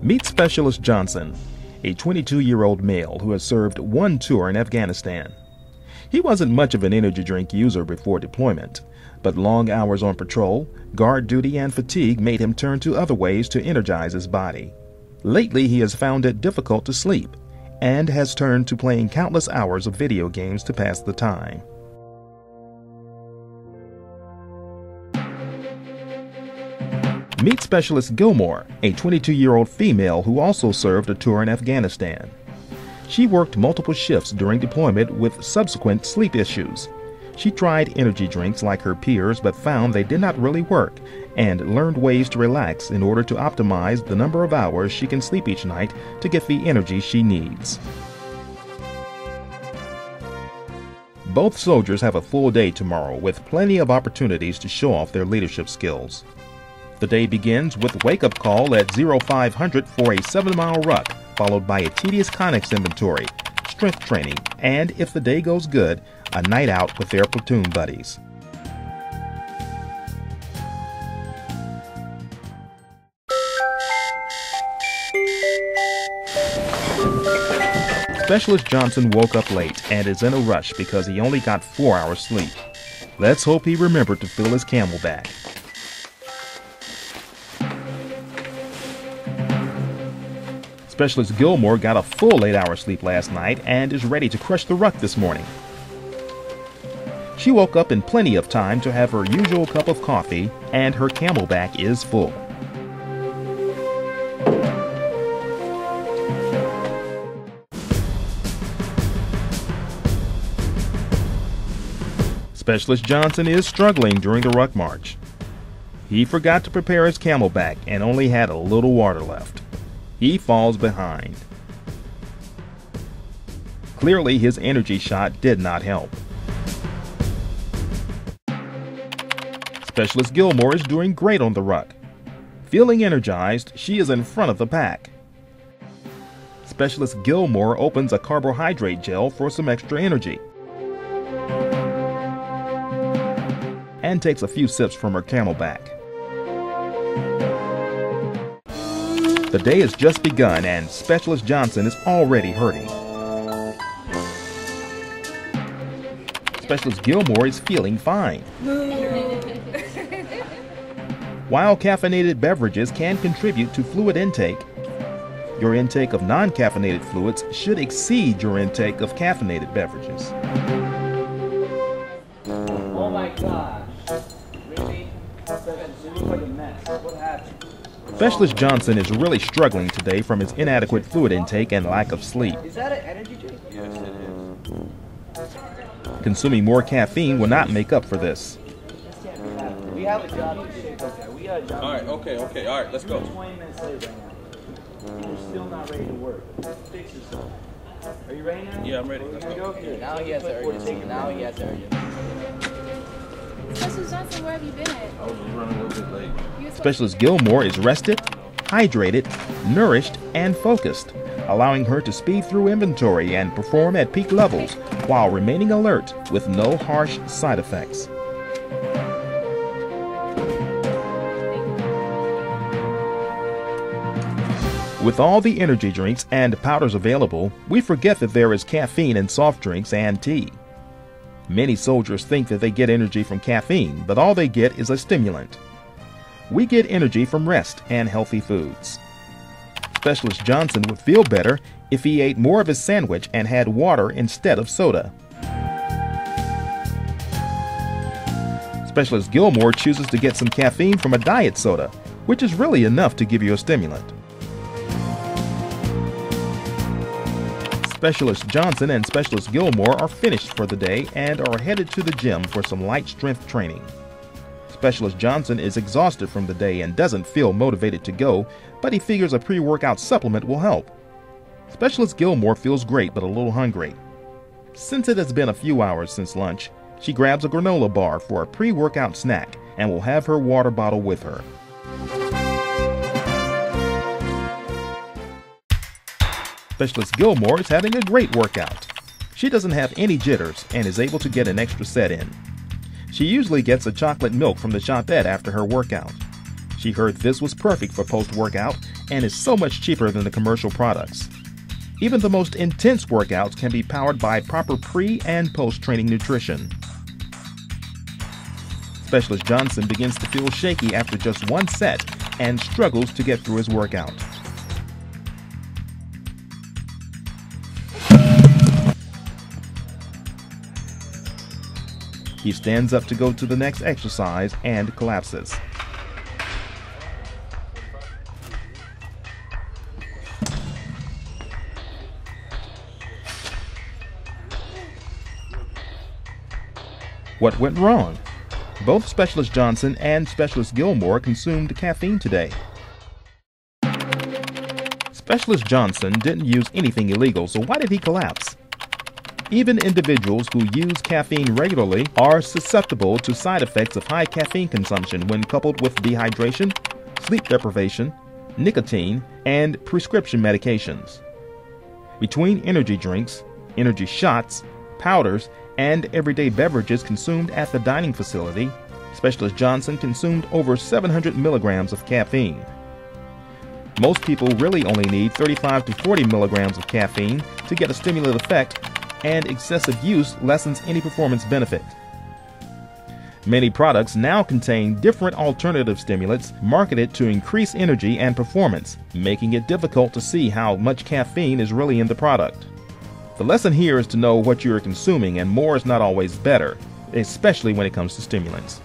Meet Specialist Johnson, a 22-year-old male who has served one tour in Afghanistan. He wasn't much of an energy drink user before deployment, but long hours on patrol, guard duty, and fatigue made him turn to other ways to energize his body. Lately, he has found it difficult to sleep and has turned to playing countless hours of video games to pass the time. Meet Specialist Gilmore, a 22-year-old female who also served a tour in Afghanistan. She worked multiple shifts during deployment with subsequent sleep issues. She tried energy drinks like her peers but found they did not really work and learned ways to relax in order to optimize the number of hours she can sleep each night to get the energy she needs. Both soldiers have a full day tomorrow with plenty of opportunities to show off their leadership skills. The day begins with a wake-up call at 0500 for a 7-mile ruck, followed by a tedious Connex inventory, strength training, and if the day goes good, a night out with their platoon buddies. Specialist Johnson woke up late and is in a rush because he only got 4 hours sleep. Let's hope he remembered to fill his Camelback. Specialist Gilmore got a full 8 hours sleep last night and is ready to crush the ruck this morning. She woke up in plenty of time to have her usual cup of coffee, and her Camelback is full. Specialist Johnson is struggling during the ruck march. He forgot to prepare his Camelback and only had a little water left. He falls behind. Clearly, his energy shot did not help. Specialist Gilmore is doing great on the ruck. Feeling energized, she is in front of the pack. Specialist Gilmore opens a carbohydrate gel for some extra energy and takes a few sips from her Camelback. The day has just begun and Specialist Johnson is already hurting. Specialist Gilmore is feeling fine. While caffeinated beverages can contribute to fluid intake, your intake of non-caffeinated fluids should exceed your intake of caffeinated beverages. Oh my gosh. Really? It looks like a mess. What happened? Specialist Johnson is really struggling today from his inadequate fluid intake and lack of sleep. Is that an energy drink? Yes, it is. Consuming more caffeine will not make up for this. We have a job to shape. Okay, we got a job. Alright, okay, alright, let's go. 20 minutes late right now. You're still not ready to work. Fix yourself. Are you ready now? Yeah, I'm ready. Let's go. Now he has the urgency. Now he has the urgency. Specialist Johnson, where have you been at? I was running a little bit late. Specialist Gilmore is rested, hydrated, nourished, and focused, allowing her to speed through inventory and perform at peak levels while remaining alert with no harsh side effects. With all the energy drinks and powders available, we forget that there is caffeine in soft drinks and tea. Many soldiers think that they get energy from caffeine, but all they get is a stimulant. We get energy from rest and healthy foods. Specialist Johnson would feel better if he ate more of his sandwich and had water instead of soda. Specialist Gilmore chooses to get some caffeine from a diet soda, which is really enough to give you a stimulant. Specialist Johnson and Specialist Gilmore are finished for the day and are headed to the gym for some light strength training. Specialist Johnson is exhausted from the day and doesn't feel motivated to go, but he figures a pre-workout supplement will help. Specialist Gilmore feels great but a little hungry. Since it has been a few hours since lunch, she grabs a granola bar for a pre-workout snack and will have her water bottle with her. Specialist Gilmore is having a great workout. She doesn't have any jitters and is able to get an extra set in. She usually gets a chocolate milk from the shopette after her workout. She heard this was perfect for post-workout and is so much cheaper than the commercial products. Even the most intense workouts can be powered by proper pre- and post-training nutrition. Specialist Johnson begins to feel shaky after just one set and struggles to get through his workout. He stands up to go to the next exercise and collapses. What went wrong? Both Specialist Johnson and Specialist Gilmore consumed caffeine today. Specialist Johnson didn't use anything illegal, so why did he collapse? Even individuals who use caffeine regularly are susceptible to side effects of high caffeine consumption when coupled with dehydration, sleep deprivation, nicotine, and prescription medications. Between energy drinks, energy shots, powders, and everyday beverages consumed at the dining facility, Specialist Johnson consumed over 700 milligrams of caffeine. Most people really only need 35 to 40 milligrams of caffeine to get a stimulant effect, and excessive use lessens any performance benefit. Many products now contain different alternative stimulants marketed to increase energy and performance, making it difficult to see how much caffeine is really in the product. The lesson here is to know what you are consuming, and more is not always better, especially when it comes to stimulants.